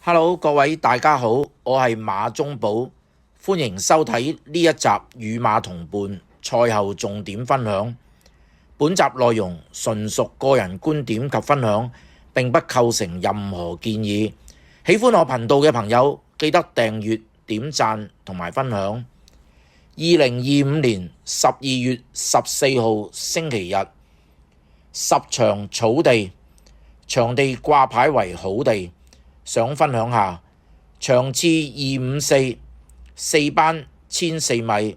Hello，各位大家好，我係馬中寶，歡迎收睇呢一集與馬同伴賽後重點分享。本集內容純屬個人觀點及分享，並不構成任何建議。喜歡我頻道嘅朋友，記得訂閱、點讚同埋分享。2025年12月14號星期日，10場草地，場地掛牌為好地。想分享下場次254，四班1004米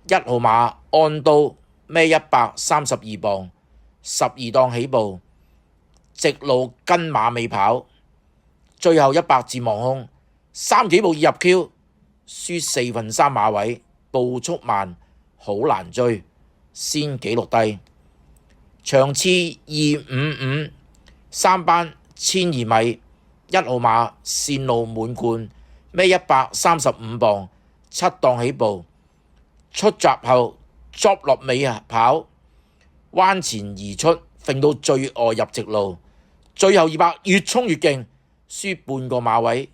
，1號馬安都孭132磅，12檔起步，直路跟馬尾跑，最後100字望空，3幾步已入 Q， 輸4分3馬位，步速慢，好難追，先紀錄低。場次255，三班1002米，1號馬線路滿貫，孭135磅，7檔起步，出閘後捉落尾跑，彎前而出，揈到最外入直路，最後200越衝越勁，輸半個馬位，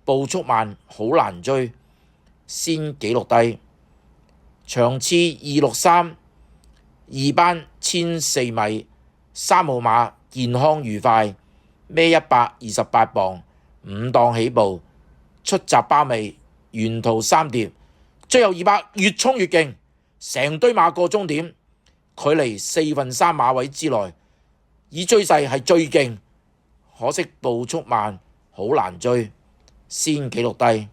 步速慢，好難追，先紀錄低。場次263，二班1004米，3號馬健康愉快，孭128磅，5檔起步，出閘包尾，沿途3碟，最後200越衝越勁，成堆馬過終點，距離4分3馬位之內，以追勢係最勁，可惜步速慢，好難追，先紀錄低。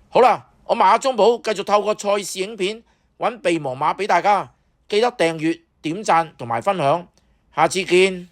好啦，我馬中寶繼續透過賽事影片揾備忘馬俾大家，記得訂閱、點讚同埋分享，下次見。